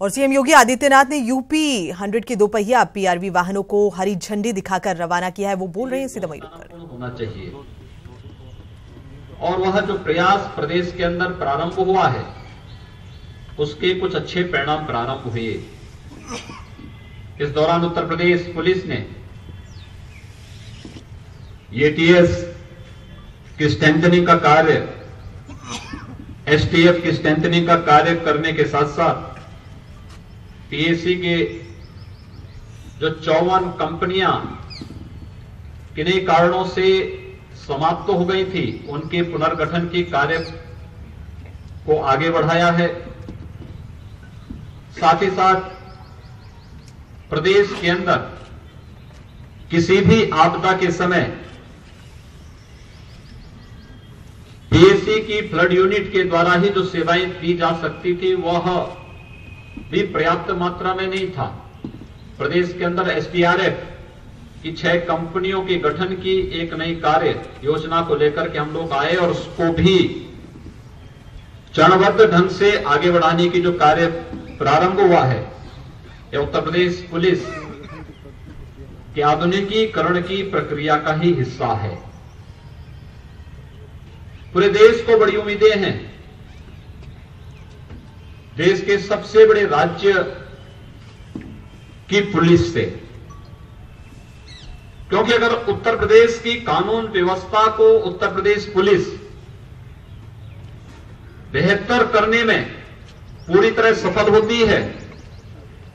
और सीएम योगी आदित्यनाथ ने यूपी 100 के दोपहिया पीआरवी वाहनों को हरी झंडी दिखाकर रवाना किया है। वो बोल रहे हैं, सीधा होना चाहिए। और वह जो प्रयास प्रदेश के अंदर प्रारंभ हुआ है उसके कुछ अच्छे परिणाम प्रारंभ हुए। इस दौरान उत्तर प्रदेश पुलिस ने एटीएस की स्ट्रेंथनिंग का कार्य, एसटीएफ की स्ट्रेंथनिंग का कार्य करने के साथ साथ पीएससी के जो 54 कंपनियां किन्हीं कारणों से समाप्त हो गई थी, उनके पुनर्गठन की कार्य को आगे बढ़ाया है। साथ ही साथ प्रदेश के अंदर किसी भी आपदा के समय पीएससी की फ्लड यूनिट के द्वारा ही जो सेवाएं दी जा सकती थी वह भी पर्याप्त मात्रा में नहीं था। प्रदेश के अंदर एसडीआरएफ की 6 कंपनियों के गठन की एक नई कार्य योजना को लेकर के हम लोग आए और उसको भी चरणबद्ध ढंग से आगे बढ़ाने की जो कार्य प्रारंभ हुआ है, यह उत्तर प्रदेश पुलिस के आधुनिकीकरण की प्रक्रिया का ही हिस्सा है। पूरे देश को बड़ी उम्मीदें हैं देश के सबसे बड़े राज्य की पुलिस से, क्योंकि अगर उत्तर प्रदेश की कानून व्यवस्था को उत्तर प्रदेश पुलिस बेहतर करने में पूरी तरह सफल होती है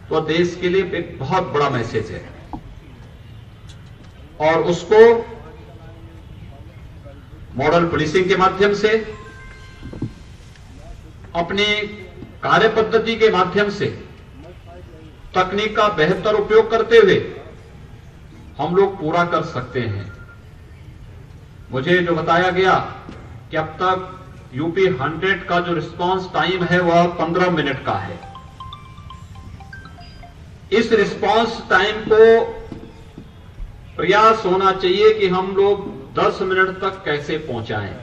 तो देश के लिए एक बहुत बड़ा मैसेज है। और उसको मॉडल पुलिसिंग के माध्यम से, अपनी कार्य पद्धति के माध्यम से, तकनीक का बेहतर उपयोग करते हुए हम लोग पूरा कर सकते हैं। मुझे जो बताया गया कि अब तक यूपी 100 का जो रिस्पांस टाइम है वह 15 मिनट का है। इस रिस्पांस टाइम को प्रयास होना चाहिए कि हम लोग 10 मिनट तक कैसे पहुंचाएं।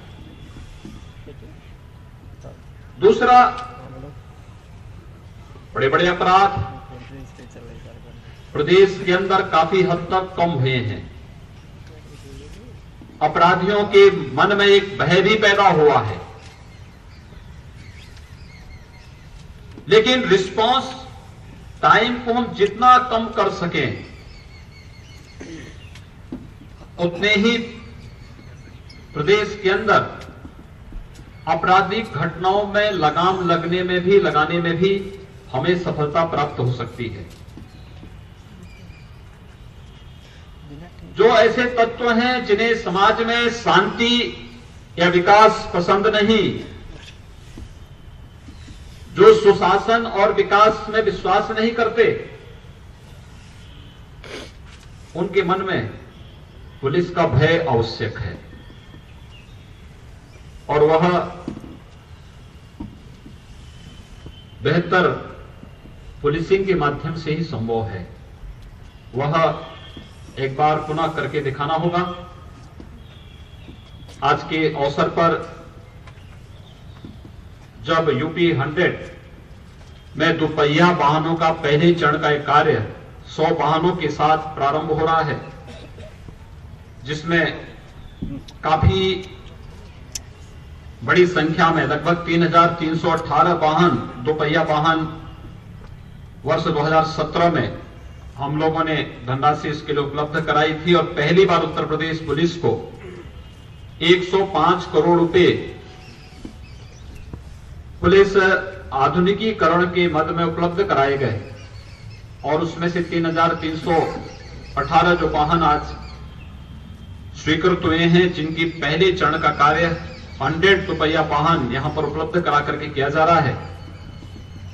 दूसरा, बड़े बड़े अपराध प्रदेश के अंदर काफी हद तक कम हुए हैं। अपराधियों के मन में एक भय भी पैदा हुआ है, लेकिन रिस्पांस टाइम को हम जितना कम कर सकें उतने ही प्रदेश के अंदर आपराधिक घटनाओं में लगाम लगाने में भी हमें सफलता प्राप्त हो सकती है। जो ऐसे तत्व हैं जिन्हें समाज में शांति या विकास पसंद नहीं, जो सुशासन और विकास में विश्वास नहीं करते, उनके मन में पुलिस का भय आवश्यक है और वह बेहतर पुलिसिंग के माध्यम से ही संभव है। वह एक बार पुनः करके दिखाना होगा। आज के अवसर पर जब यूपी 100 में दोपहिया वाहनों का पहले चरण का एक कार्य 100 वाहनों के साथ प्रारंभ हो रहा है, जिसमें काफी बड़ी संख्या में लगभग 3318 वाहन, दोपहिया वाहन वर्ष 2017 में हम लोगों ने धनराशि इसके लिए उपलब्ध कराई थी और पहली बार उत्तर प्रदेश पुलिस को 105 करोड़ रुपए पुलिस आधुनिकीकरण के मद में उपलब्ध कराए गए और उसमें से 3318 जो वाहन आज स्वीकृत हुए हैं, जिनकी पहले चरण का कार्य 100 दोपहिया वाहन यहां पर उपलब्ध करा करके किया जा रहा है।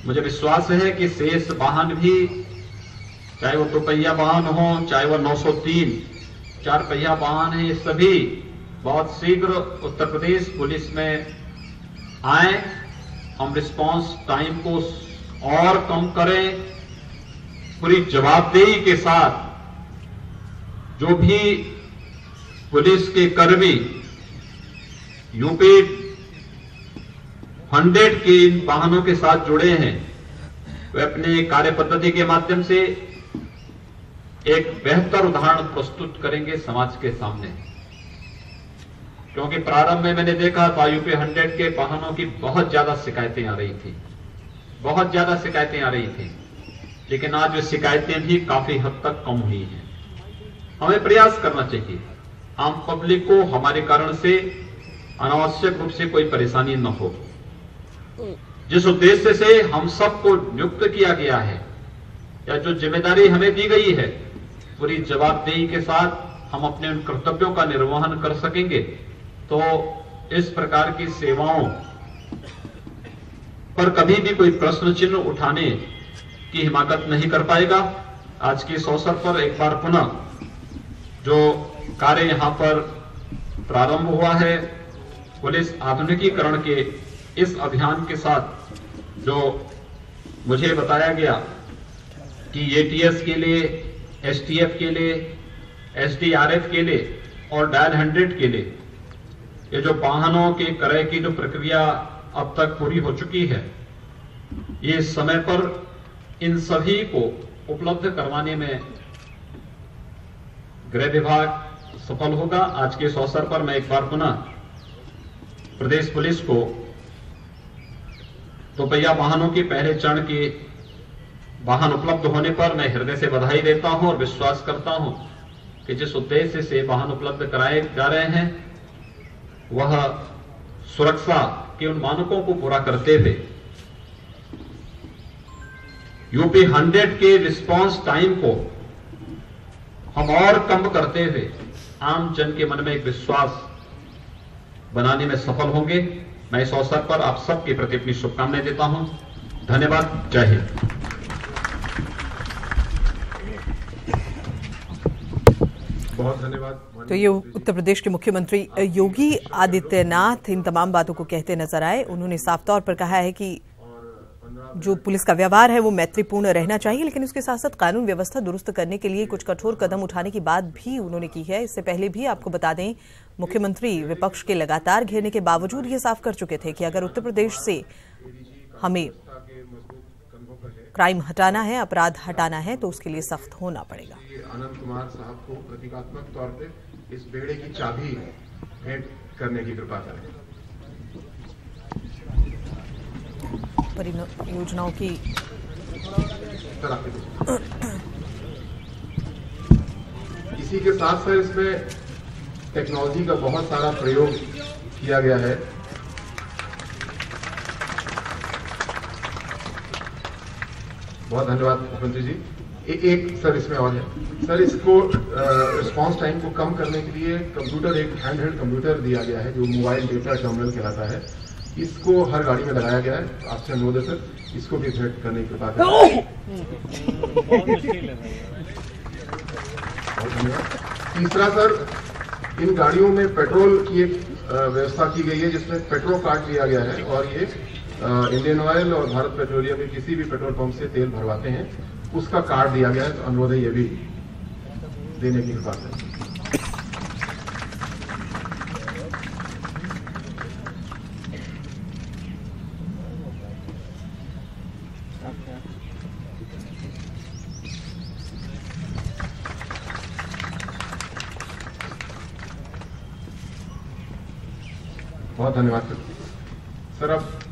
मुझे विश्वास है कि शेष वाहन भी, चाहे वो दोपहिया वाहन हो, चाहे वो 903 4 पहिया वाहन है, ये सभी बहुत शीघ्र उत्तर प्रदेश पुलिस में आए। हम रिस्पांस टाइम को और कम करें, पूरी जवाबदेही के साथ जो भी पुलिस के कर्मी यूपी 100 के इन वाहनों के साथ जुड़े हैं वे अपने कार्य पद्धति के माध्यम से एक बेहतर उदाहरण प्रस्तुत करेंगे समाज के सामने। क्योंकि प्रारंभ में मैंने देखा तो यूपी 100 के वाहनों की बहुत ज्यादा शिकायतें आ रही थी, बहुत ज्यादा शिकायतें आ रही थी, लेकिन आज वे शिकायतें भी काफी हद तक कम हुई हैं। हमें प्रयास करना चाहिए आम पब्लिक को हमारे कारण से अनावश्यक रूप से कोई परेशानी न हो। जिस उद्देश्य से हम सबको नियुक्त किया गया है या जो जिम्मेदारी हमें दी गई है, पूरी जवाबदेही के साथ हम अपने उन कर्तव्यों का निर्वहन कर सकेंगे तो इस प्रकार की सेवाओं पर कभी भी कोई प्रश्न चिन्ह उठाने की हिमाकत नहीं कर पाएगा। आज के इस अवसर पर एक बार पुनः जो कार्य यहां पर प्रारंभ हुआ है, पुलिस आधुनिकीकरण के इस अभियान के साथ जो मुझे बताया गया कि एटीएस के लिए, एसटीएफ के लिए, एसडीआरएफ के लिए और डायल 100 के लिए ये जो वाहनों के क्रय की जो प्रक्रिया अब तक पूरी हो चुकी है, ये समय पर इन सभी को उपलब्ध करवाने में गृह विभाग सफल होगा। आज के इस अवसर पर मैं एक बार पुनः प्रदेश पुलिस को दोपहिया वाहनों के पहले चरण के वाहन उपलब्ध होने पर मैं हृदय से बधाई देता हूं और विश्वास करता हूं कि जिस उद्देश्य से वाहन उपलब्ध कराए जा रहे हैं वह सुरक्षा के उन मानकों को पूरा करते हुए यूपी 100 के रिस्पांस टाइम को हम और कम करते हुए आम जन के मन में एक विश्वास बनाने में सफल होंगे। मैं इस अवसर पर आप सबके प्रति अपनी शुभकामनाएं देता हूं। धन्यवाद। जय हिंद। बहुत धन्यवाद। तो ये उत्तर प्रदेश के मुख्यमंत्री योगी आदित्यनाथ इन तमाम बातों को कहते नजर आए। उन्होंने साफ तौर पर कहा है कि जो पुलिस का व्यवहार है वो मैत्रीपूर्ण रहना चाहिए, लेकिन उसके साथ साथ कानून व्यवस्था दुरुस्त करने के लिए कुछ कठोर कदम उठाने की बात भी उन्होंने की है। इससे पहले भी आपको बता दें, मुख्यमंत्री विपक्ष के लगातार घेरने के बावजूद ये साफ कर चुके थे कि अगर उत्तर प्रदेश से हमें क्राइम हटाना है, अपराध हटाना है, तो उसके लिए सख्त होना पड़ेगा। अनंत कुमार साहब को प्रतीकात्मक तौर पे इस बेड़े की चाबी भेंट करने की कृपा करें। परियोजनाओं की इसी के साथ साथ इसमें टेक्नोलॉजी का बहुत सारा प्रयोग किया गया है। बहुत धन्यवाद मुख्यमंत्री जी। एक सर इसमें और है सर, इसको रिस्पांस टाइम को कम करने के लिए कंप्यूटर, एक हैंडहेल्ड कंप्यूटर दिया गया है जो मोबाइल डेटा टर्मिनल कहलाता है। इसको हर गाड़ी में लगाया गया है। आपसे अनुरोध है सर, इसको भी भेंट करने की बात है। बहुत धन्यवाद। तीसरा सर, इन गाड़ियों में पेट्रोल की एक व्यवस्था की गई है जिसमें पेट्रोल कार्ड दिया गया है और ये इंडियन ऑयल और भारत पेट्रोलियम में किसी भी पेट्रोल पंप से तेल भरवाते हैं उसका कार्ड दिया गया है। तो अनुरोध है ये भी देने की बात है। बहुत धन्यवाद सर। अब